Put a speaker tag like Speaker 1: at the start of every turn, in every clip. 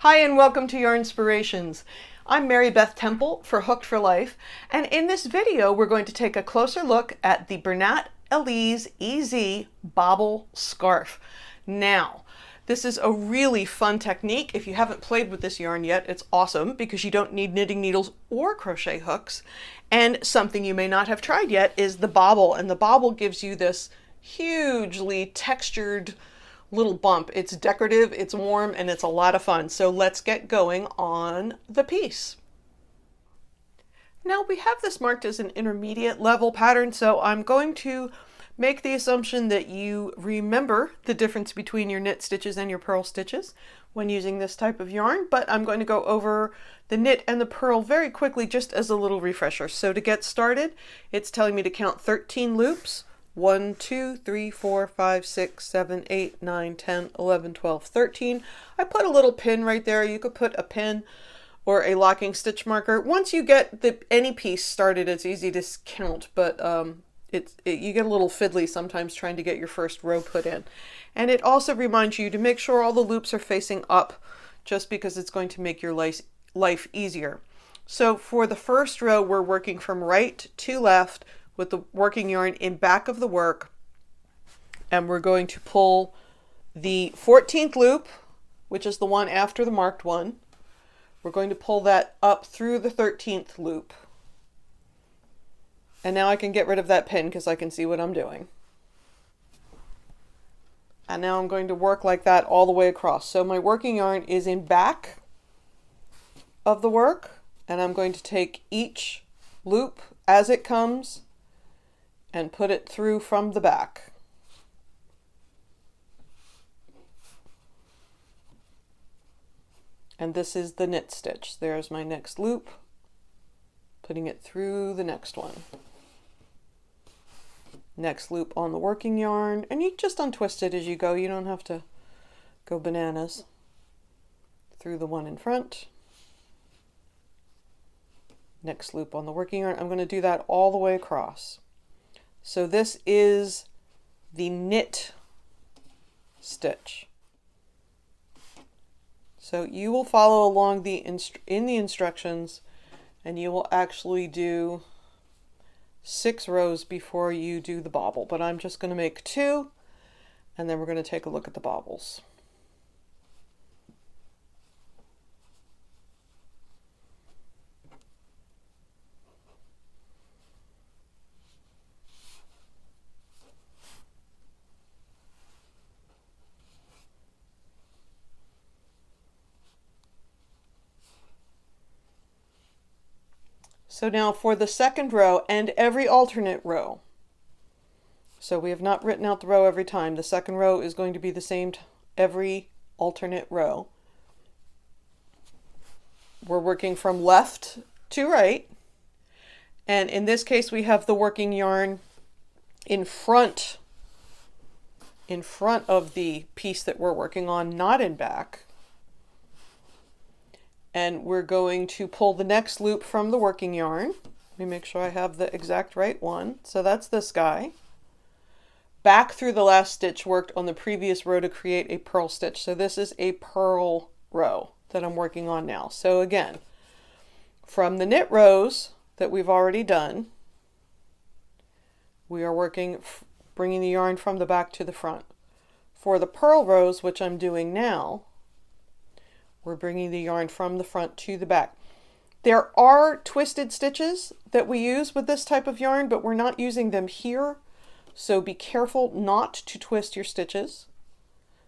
Speaker 1: Hi and welcome to Yarnspirations. I'm Mary Beth Temple for Hooked for Life, and in this video we're going to take a closer look at the Bernat Alize EZ Bobble Scarf. Now, this is a really fun technique. If you haven't played with this yarn yet, it's awesome because you don't need knitting needles or crochet hooks. And something you may not have tried yet is the bobble, and the bobble gives you this hugely textured little bump. It's decorative, it's warm, and it's a lot of fun. So let's get going on the piece. Now we have this marked as an intermediate level pattern, so I'm going to make the assumption that you remember the difference between your knit stitches and your purl stitches when using this type of yarn, but I'm going to go over the knit and the purl very quickly just as a little refresher. So to get started, it's telling me to count 13 loops. 1, 2, 3, 4, 5, 6, 7, 8, 9, 10, 11, 12, 13. I put a little pin right there. You could put a pin or a locking stitch marker. Once you get any piece started, it's easy to count, but you get a little fiddly sometimes trying to get your first row put in. And it also reminds you to make sure all the loops are facing up, just because it's going to make your life easier. So for the first row, we're working from right to left with the working yarn in back of the work, and we're going to pull the 14th loop, which is the one after the marked one. We're going to pull that up through the 13th loop. And now I can get rid of that pin because I can see what I'm doing. And now I'm going to work like that all the way across. So my working yarn is in back of the work, and I'm going to take each loop as it comes and put it through from the back. And this is the knit stitch. There's my next loop, putting it through the next one. Next loop on the working yarn, and you just untwist it as you go. You don't have to go bananas. Through the one in front. Next loop on the working yarn. I'm going to do that all the way across. So this is the knit stitch. So you will follow along in the instructions, and you will actually do 6 rows before you do the bobble. But I'm just going to make 2, and then we're going to take a look at the bobbles. So now for the second row and every alternate row. So we have not written out the row every time. The second row is going to be the same every alternate row. We're working from left to right. And in this case, we have the working yarn in front of the piece that we're working on, not in back. And we're going to pull the next loop from the working yarn. Let me make sure I have the exact right one. So that's this guy. Back through the last stitch worked on the previous row to create a purl stitch. So this is a purl row that I'm working on now. So again, from the knit rows that we've already done, we are working, bringing the yarn from the back to the front. For the purl rows, which I'm doing now, we're bringing the yarn from the front to the back. There are twisted stitches that we use with this type of yarn, but we're not using them here. So be careful not to twist your stitches,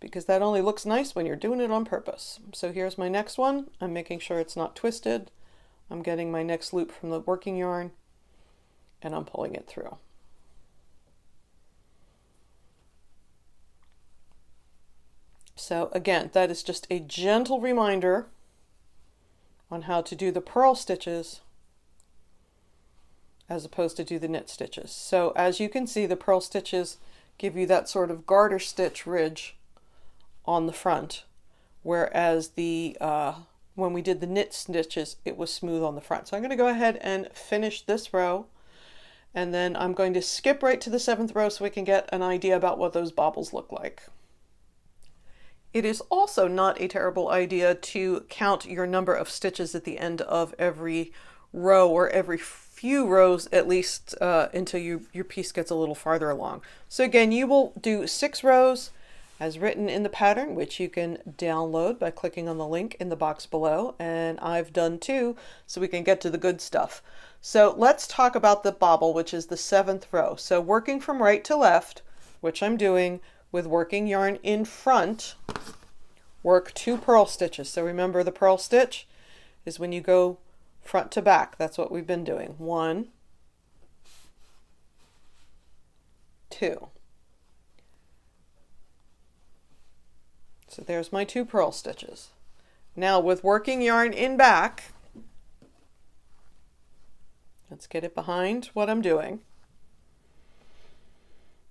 Speaker 1: because that only looks nice when you're doing it on purpose. So here's my next one. I'm making sure it's not twisted. I'm getting my next loop from the working yarn, and I'm pulling it through. So again, that is just a gentle reminder on how to do the purl stitches as opposed to do the knit stitches. So as you can see, the purl stitches give you that sort of garter stitch ridge on the front, whereas when we did the knit stitches, it was smooth on the front. So I'm going to go ahead and finish this row, and then I'm going to skip right to the 7th row so we can get an idea about what those bobbles look like. It is also not a terrible idea to count your number of stitches at the end of every row, or every few rows at least, until your piece gets a little farther along. So again, you will do 6 rows as written in the pattern, which you can download by clicking on the link in the box below, and I've done 2, so we can get to the good stuff. So let's talk about the bobble, which is the 7th row. So working from right to left, which I'm doing with working yarn in front, work 2 purl stitches. So remember, the purl stitch is when you go front to back. That's what we've been doing. 1, 2. So there's my 2 purl stitches. Now with working yarn in back, let's get it behind what I'm doing.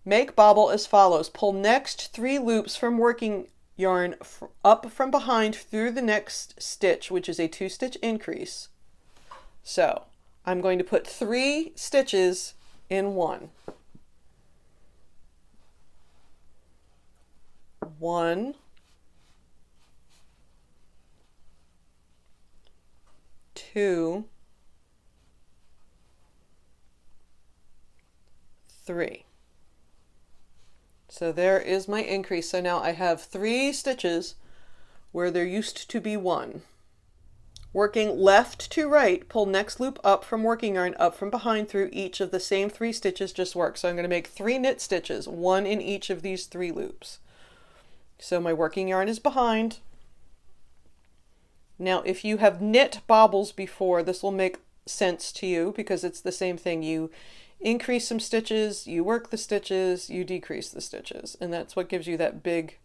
Speaker 1: Make bobble as follows. Pull next 3 loops from working yarn up from behind through the next stitch, which is a 2-stitch increase. So I'm going to put 3 stitches in 1. 1, 2, 3. So there is my increase. So now I have 3 stitches where there used to be 1. Working left to right, pull next loop up from working yarn up from behind through each of the same 3 stitches just work. So I'm going to make 3 knit stitches, 1 in each of these 3 loops. So my working yarn is behind. Now if you have knit bobbles before, this will make sense to you because it's the same thing. You increase some stitches, you work the stitches, you decrease the stitches, and that's what gives you that big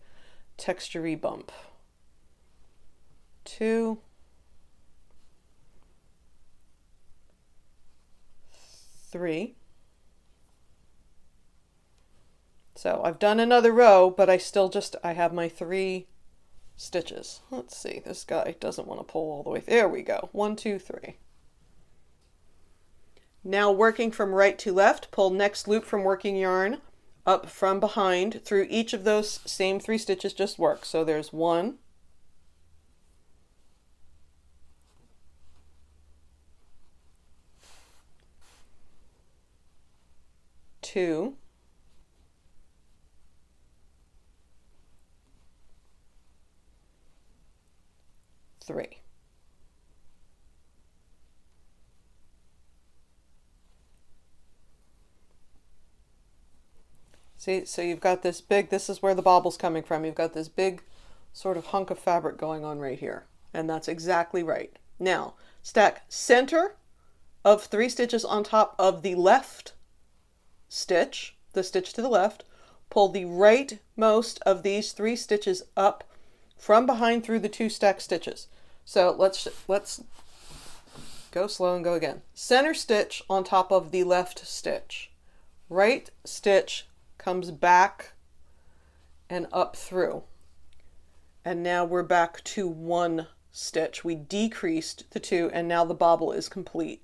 Speaker 1: texture-y bump. 2, 3. So I've done another row, but I have my 3 stitches. Let's see, this guy doesn't want to pull all the way. There we go. 1, 2, 3. Now working from right to left, pull next loop from working yarn up from behind through each of those same 3 stitches just work. So there's 1, 2, 3. See, so you've got this big, this is where the bobble's coming from. You've got this big sort of hunk of fabric going on right here. And that's exactly right. Now, stack center of 3 stitches on top of the left stitch, the stitch to the left. Pull the rightmost of these 3 stitches up from behind through the 2 stacked stitches. So let's go slow and go again. Center stitch on top of the left stitch. Right stitch comes back and up through. And now we're back to 1 stitch. We decreased the 2, and now the bobble is complete.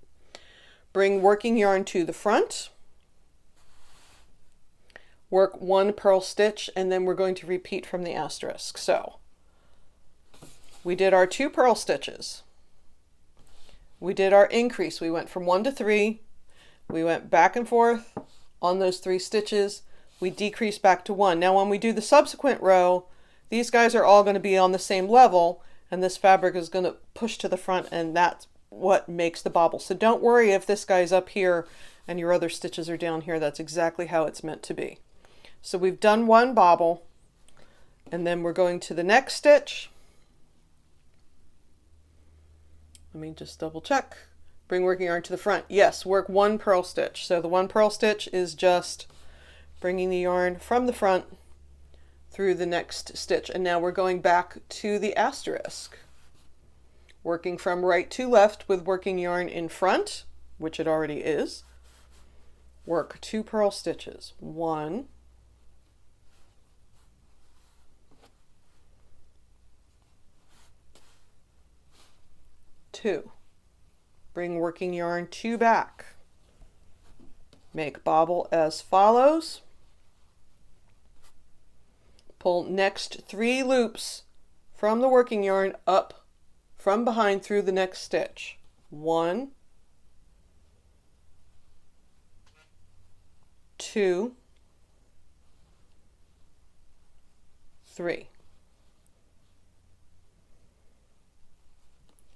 Speaker 1: Bring working yarn to the front. Work 1 purl stitch, and then we're going to repeat from the asterisk. So we did our 2 purl stitches. We did our increase. We went from 1 to 3. We went back and forth on those 3 stitches. We decreased back to 1. Now when we do the subsequent row, these guys are all going to be on the same level, and this fabric is going to push to the front, and that's what makes the bobble. So don't worry if this guy's up here and your other stitches are down here. That's exactly how it's meant to be. So we've done 1 bobble, and then we're going to the next stitch. Let me just double check. Bring working yarn to the front. Yes, work 1 purl stitch. So the 1 purl stitch is just bringing the yarn from the front through the next stitch. And now we're going back to the asterisk. Working from right to left with working yarn in front, which it already is. Work 2 purl stitches. 1, 2. Bring working yarn 2 back. Make bobble as follows. pull next 3 loops from the working yarn up from behind through the next stitch. 1, 2, 3.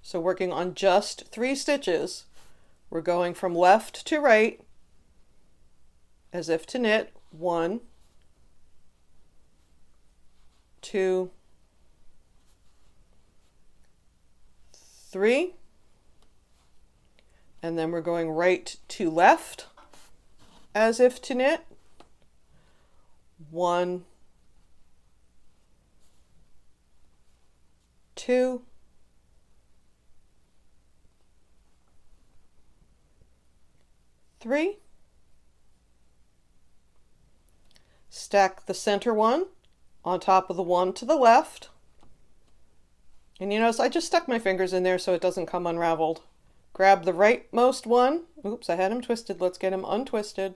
Speaker 1: So working on just 3 stitches, we're going from left to right as if to knit. 1, 2, 3, and then we're going right to left as if to knit. 1, 2, 3. Stack the center one on top of the one to the left. And you notice I just stuck my fingers in there so it doesn't come unraveled. Grab the rightmost one. Oops, I had him twisted. Let's get him untwisted.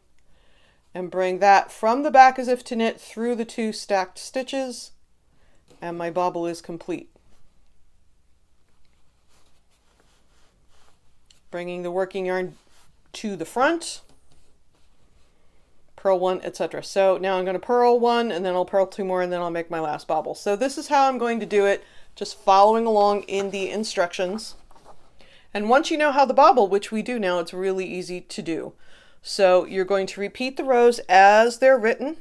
Speaker 1: And bring that from the back as if to knit through the 2 stacked stitches. And my bobble is complete. Bringing the working yarn to the front. Purl 1, etc. So now I'm going to purl 1 and then I'll purl 2 more and then I'll make my last bobble. So this is how I'm going to do it, just following along in the instructions. And once you know how to bobble, which we do now, it's really easy to do. So you're going to repeat the rows as they're written.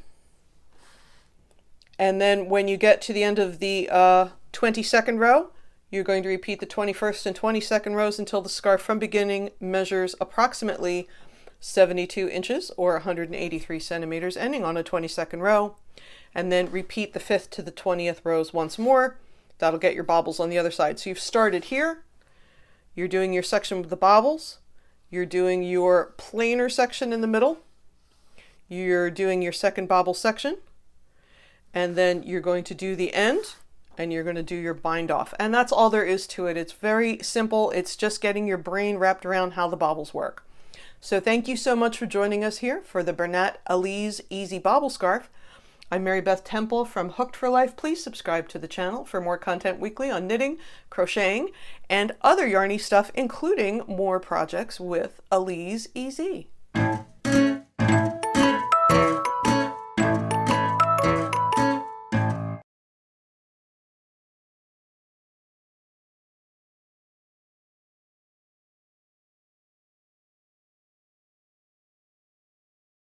Speaker 1: And then when you get to the end of the 22nd row, you're going to repeat the 21st and 22nd rows until the scarf from beginning measures approximately 72 inches or 183 centimeters, ending on a 22nd row. And then repeat the 5th to the 20th rows once more. That'll get your bobbles on the other side. So you've started here. You're doing your section with the bobbles. You're doing your plainer section in the middle. You're doing your second bobble section. And then you're going to do the end. And you're going to do your bind off. And that's all there is to it. It's very simple. It's just getting your brain wrapped around how the bobbles work. So thank you so much for joining us here for the Bernat Alize Easy Bobble Scarf. I'm Mary Beth Temple from Hooked for Life. Please subscribe to the channel for more content weekly on knitting, crocheting, and other yarny stuff, including more projects with Alize EZ.